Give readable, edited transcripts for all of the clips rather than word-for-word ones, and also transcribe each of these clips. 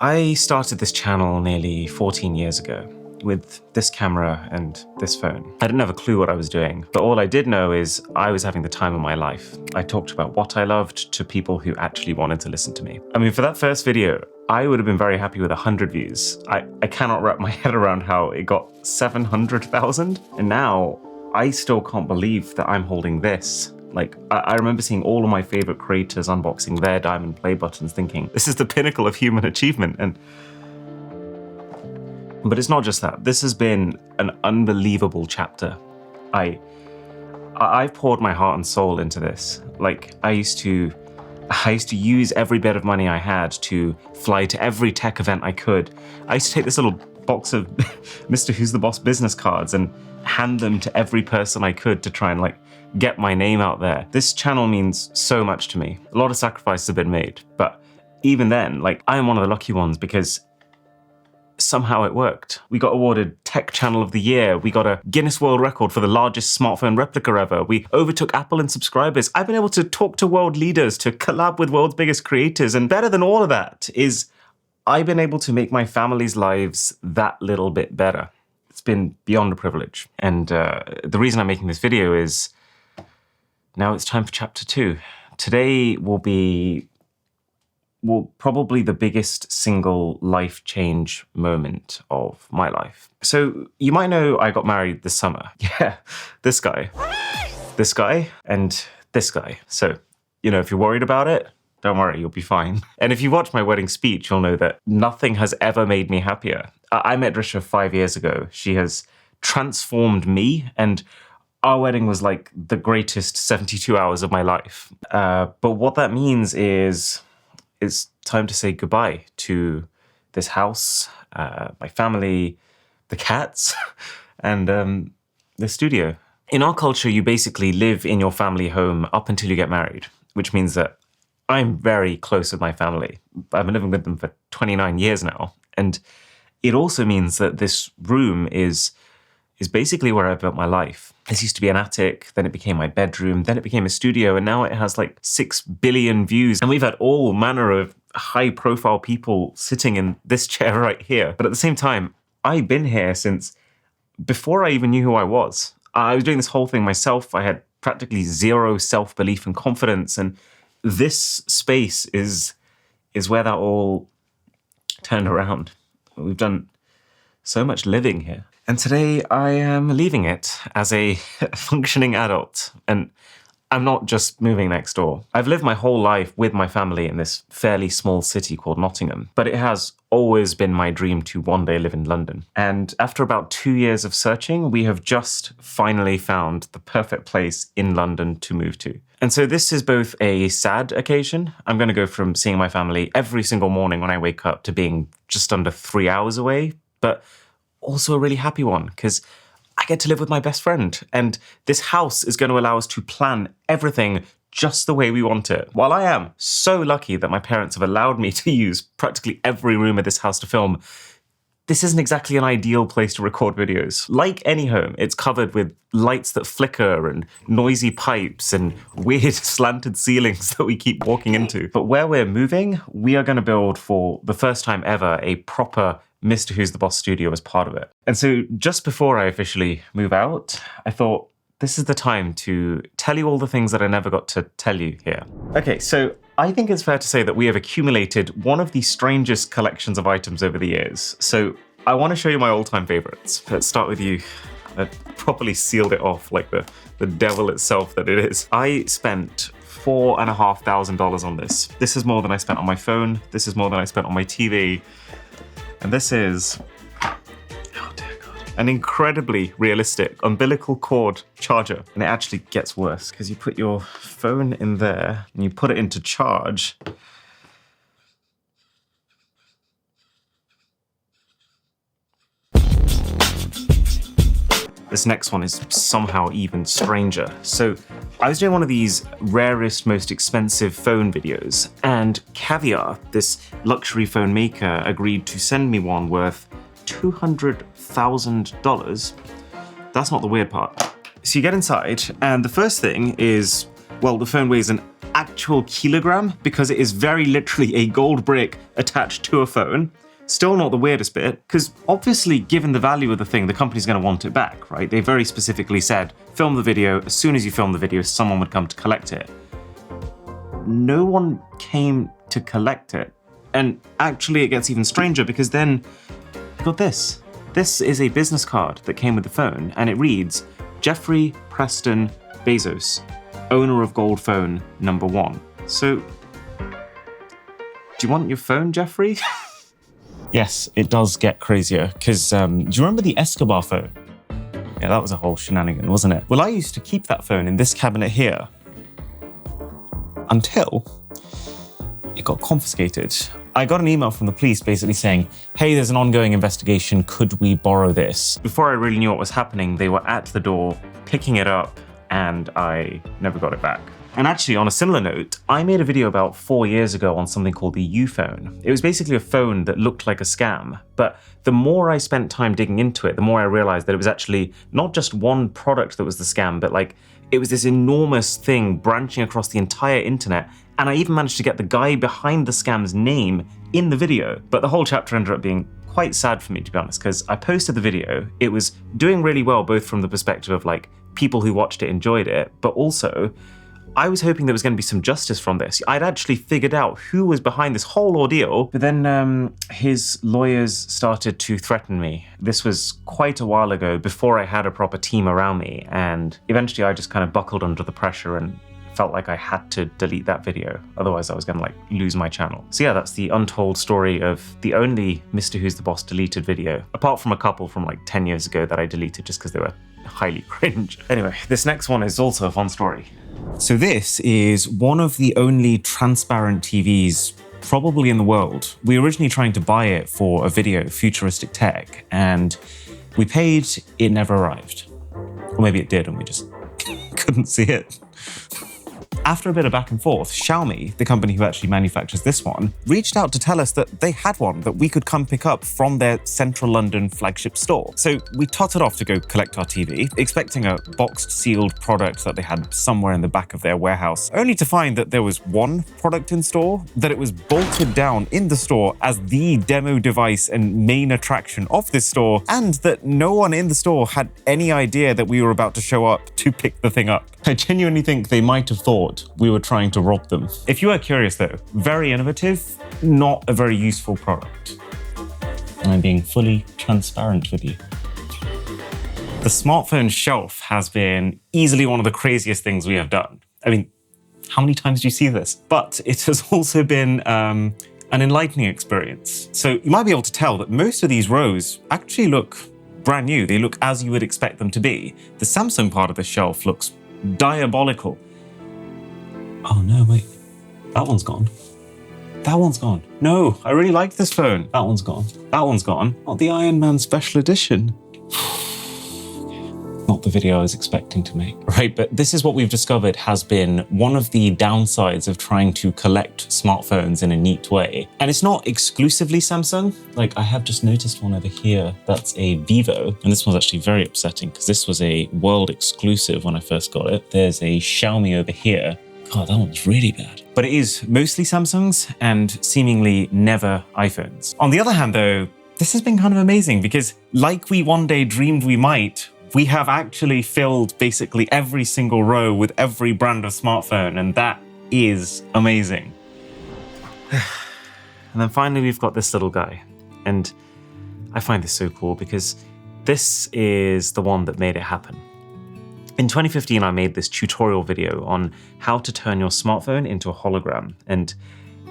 I started this channel nearly 14 years ago with this camera and this phone. I didn't have a clue what I was doing, but all I did know is I was having the time of my life. I talked about what I loved to people who actually wanted to listen to me. I mean, for that first video, I would have been very happy with 100 views. I cannot wrap my head around how it got 700,000. And now I still can't believe that I'm holding this. Like, I remember seeing all of my favorite creators unboxing their diamond play buttons thinking, this is the pinnacle of human achievement. But it's not just that. This has been an unbelievable chapter. I've poured my heart and soul into this. Like, I used to use every bit of money I had to fly to every tech event I could. I used to take this little box of Mrwhosetheboss business cards and hand them to every person I could to try and get my name out there. This channel means so much to me. A lot of sacrifices have been made, but even then, I am one of the lucky ones because somehow it worked. We got awarded Tech Channel of the Year. We got a Guinness World Record for the largest smartphone replica ever. We overtook Apple in subscribers. I've been able to talk to world leaders, to collab with world's biggest creators, and better than all of that is I've been able to make my family's lives that little bit better. It's been beyond a privilege. And the reason I'm making this video is now it's time for chapter 2. Today will be probably the biggest single life change moment of my life. So you might know I got married this summer. Yeah, this guy, and this guy. So, if you're worried about it, don't worry, you'll be fine. And if you watch my wedding speech, you'll know that nothing has ever made me happier. I met Risha 5 years ago. She has transformed me, and our wedding was like the greatest 72 hours of my life. But what that means is it's time to say goodbye to this house, my family, the cats, and the studio. In our culture, you basically live in your family home up until you get married, which means that I'm very close with my family. I've been living with them for 29 years now. And it also means that this room is basically where I built my life. This used to be an attic, then it became my bedroom, then it became a studio, and now it has 6 billion views. And we've had all manner of high-profile people sitting in this chair right here. But at the same time, I've been here since before I even knew who I was. I was doing this whole thing myself. I had practically zero self-belief and confidence, and this space is where that all turned around. We've done so much living here. And today I am leaving it as a functioning adult. And I'm not just moving next door. I've lived my whole life with my family in this fairly small city called Nottingham, but it has always been my dream to one day live in London. And after about 2 years of searching, we have just finally found the perfect place in London to move to. And so this is both a sad occasion. I'm going to go from seeing my family every single morning when I wake up to being just under 3 hours away, but also a really happy one because I get to live with my best friend, and this house is going to allow us to plan everything just the way we want it. While I am so lucky that my parents have allowed me to use practically every room of this house to film, this isn't exactly an ideal place to record videos. Like any home, it's covered with lights that flicker and noisy pipes and weird slanted ceilings that we keep walking into. But where we're moving, we are going to build for the first time ever a proper Mrwhosetheboss studio as part of it. And so just before I officially move out, I thought this is the time to tell you all the things that I never got to tell you here. Okay, so I think it's fair to say that we have accumulated one of the strangest collections of items over the years. So I want to show you my all-time favorites. Let's start with you. I properly sealed it off like the devil itself that it is. I spent $4,500 on this. This is more than I spent on my phone. This is more than I spent on my TV. And this is, oh dear God, an incredibly realistic umbilical cord charger. And it actually gets worse because you put your phone in there and you put it into charge. This next one is somehow even stranger. So I was doing one of these rarest, most expensive phone videos, and Caviar, this luxury phone maker, agreed to send me one worth $200,000. That's not the weird part. So you get inside, and the first thing is, well, the phone weighs an actual kilogram because it is very literally a gold brick attached to a phone. Still not the weirdest bit, because obviously given the value of the thing, the company's going to want it back, right? They very specifically said, film the video, as soon as you film the video, someone would come to collect it. No one came to collect it. And actually it gets even stranger because then you got this. This is a business card that came with the phone, and it reads, Jeffrey Preston Bezos, owner of Gold Phone #1. So, do you want your phone, Jeffrey? Yes, it does get crazier, because do you remember the Escobar phone? Yeah, that was a whole shenanigan, wasn't it? Well, I used to keep that phone in this cabinet here until it got confiscated. I got an email from the police basically saying, hey, there's an ongoing investigation, could we borrow this? Before I really knew what was happening, they were at the door, picking it up, and I never got it back. And actually, on a similar note, I made a video about 4 years ago on something called the U phone. It was basically a phone that looked like a scam, but the more I spent time digging into it, the more I realized that it was actually not just one product that was the scam, but like, it was this enormous thing branching across the entire internet. And I even managed to get the guy behind the scam's name in the video. But the whole chapter ended up being quite sad for me, to be honest, because I posted the video. It was doing really well, both from the perspective of like people who watched it enjoyed it, but also I was hoping there was going to be some justice from this. I'd actually figured out who was behind this whole ordeal, but then his lawyers started to threaten me. This was quite a while ago, before I had a proper team around me, and eventually I just kind of buckled under the pressure and felt like I had to delete that video. Otherwise I was going to like lose my channel. So yeah, that's the untold story of the only Mr. Who's the Boss deleted video, apart from a couple from like 10 years ago that I deleted just because they were highly cringe. Anyway, this next one is also a fun story. So this is one of the only transparent TVs probably in the world. We were originally trying to buy it for a video, futuristic tech, and we paid, it never arrived. Or maybe it did and we just couldn't see it. After a bit of back and forth, Xiaomi, the company who actually manufactures this one, reached out to tell us that they had one that we could come pick up from their central London flagship store. So we tottered off to go collect our TV, expecting a boxed, sealed product that they had somewhere in the back of their warehouse, only to find that there was one product in store, that it was bolted down in the store as the demo device and main attraction of this store, and that no one in the store had any idea that we were about to show up to pick the thing up. I genuinely think they might have thought we were trying to rob them. If you are curious though, very innovative, not a very useful product. And I'm being fully transparent with you. The smartphone shelf has been easily one of the craziest things we have done. I mean, how many times do you see this? But it has also been an enlightening experience. So you might be able to tell that most of these rows actually look brand new. They look as you would expect them to be. The Samsung part of the shelf looks diabolical. Oh no, wait, that one's gone. That one's gone. No, I really like this phone. That one's gone. That one's gone. Not the Iron Man special edition. Not the video I was expecting to make. Right, but this is what we've discovered has been one of the downsides of trying to collect smartphones in a neat way. And it's not exclusively Samsung. Like, I have just noticed one over here that's a Vivo. And this one's actually very upsetting because this was a world exclusive when I first got it. There's a Xiaomi over here. God, that one's really bad. But it is mostly Samsungs and seemingly never iPhones. On the other hand though, this has been kind of amazing because like we one day dreamed we might, we have actually filled basically every single row with every brand of smartphone, and that is amazing. And then finally we've got this little guy. And I find this so cool because this is the one that made it happen. In 2015, I made this tutorial video on how to turn your smartphone into a hologram, and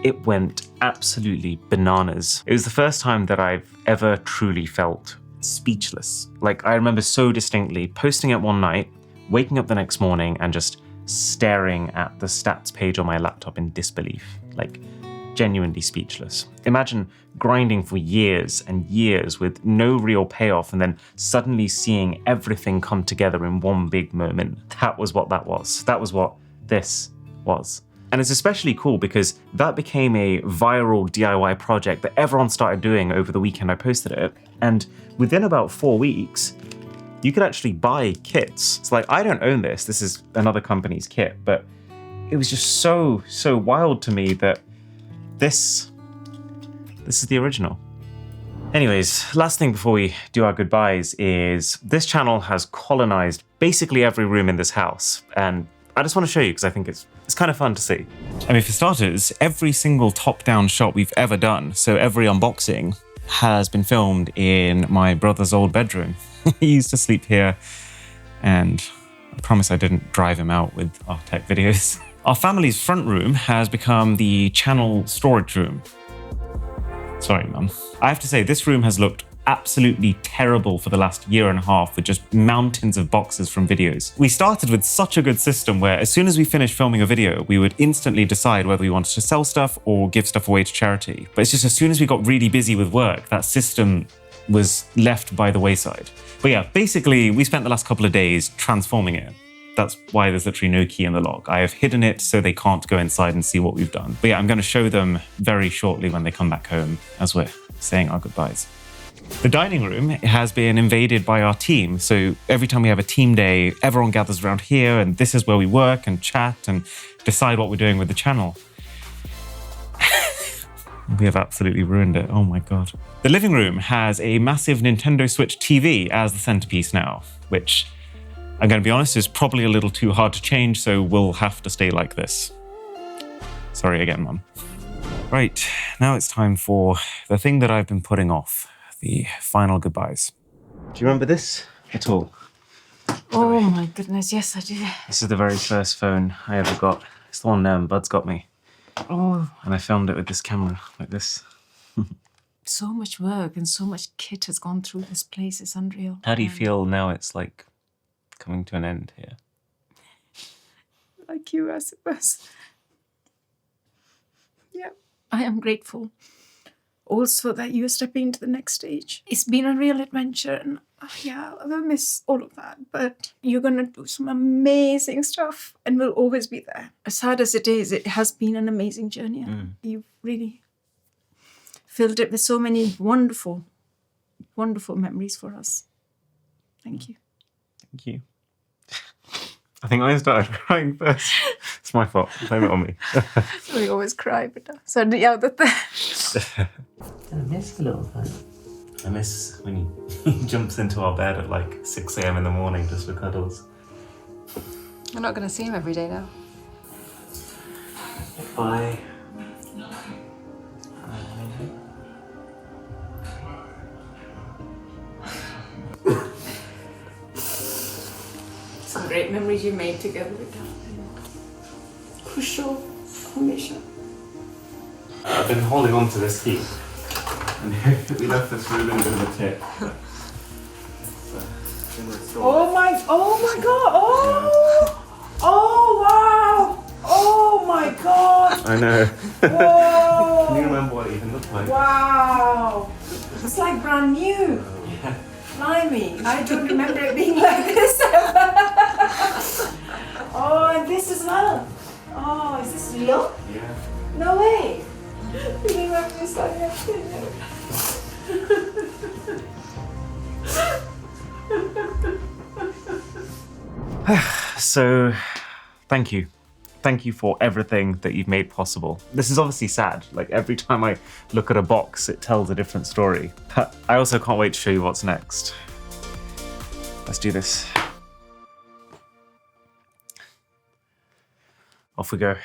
it went absolutely bananas. It was the first time that I've ever truly felt speechless. Like, I remember so distinctly posting it one night, waking up the next morning and just staring at the stats page on my laptop in disbelief, like genuinely speechless. Imagine grinding for years and years with no real payoff and then suddenly seeing everything come together in one big moment. That was what that was. That was what this was. And it's especially cool because that became a viral DIY project that everyone started doing over the weekend I posted it. And within about 4 weeks, you could actually buy kits. It's like, I don't own this. This is another company's kit, but it was just so wild to me that this is the original. Anyways, last thing before we do our goodbyes is this channel has colonized basically every room in this house, and I just want to show you because I think it's kind of fun to see. I mean, for starters, every single top-down shot we've ever done, so every unboxing, has been filmed in my brother's old bedroom. He used to sleep here, and I promise I didn't drive him out with our tech videos. Our family's front room has become the channel storage room. Sorry, Mum. I have to say, this room has looked absolutely terrible for the last year and a half with just mountains of boxes from videos. We started with such a good system where as soon as we finished filming a video, we would instantly decide whether we wanted to sell stuff or give stuff away to charity. But it's just as soon as we got really busy with work, that system was left by the wayside. But yeah, basically, we spent the last couple of days transforming it. That's why there's literally no key in the lock. I have hidden it so they can't go inside and see what we've done. But yeah, I'm going to show them very shortly when they come back home as we're saying our goodbyes. The dining room has been invaded by our team. So every time we have a team day, everyone gathers around here and this is where we work and chat and decide what we're doing with the channel. We have absolutely ruined it. Oh my God. The living room has a massive Nintendo Switch TV as the centerpiece now, which I'm going to be honest is probably a little too hard to change, so we'll have to stay like this. Sorry again, Mum. Right, now it's time for the thing that I've been putting off, the final goodbyes. Do you remember this at all? Oh my goodness, yes I do. This is the very first phone I ever got. It's the one Bud's got me. Oh. And I filmed it with this camera, like this. So much work and so much kit has gone through this place, it's unreal. How do you feel now it's like coming to an end here? Like you, I suppose. Yeah, I am grateful. Also that you're stepping into the next stage. It's been a real adventure and yeah, I will miss all of that. But you're going to do some amazing stuff and we'll always be there. As hard as it is, it has been an amazing journey. You've really filled it with so many wonderful, wonderful memories for us. Thank you. Thank you. I think I started crying first. It's my fault. Blame it on me. We always cry, but so yeah, I miss you a little bit. I miss when he jumps into our bed at like 6 a.m. in the morning just for cuddles. We're not going to see him every day now. Bye. Some great memories you made together with them. Crucial information. I've been holding on to this key. And we left this for a little bit of a tip. Oh my God, oh wow, oh my God. I know. Whoa. Can you remember what it even looked like? Wow, it's like brand new. Yeah. Blimey, I don't remember it being like this. Oh, and this as well. Oh, is this real? Yeah. No way. You remember this like So, thank you. Thank you for everything that you've made possible. This is obviously sad. Like every time I look at a box, it tells a different story. But I also can't wait to show you what's next. Let's do this. Off we go.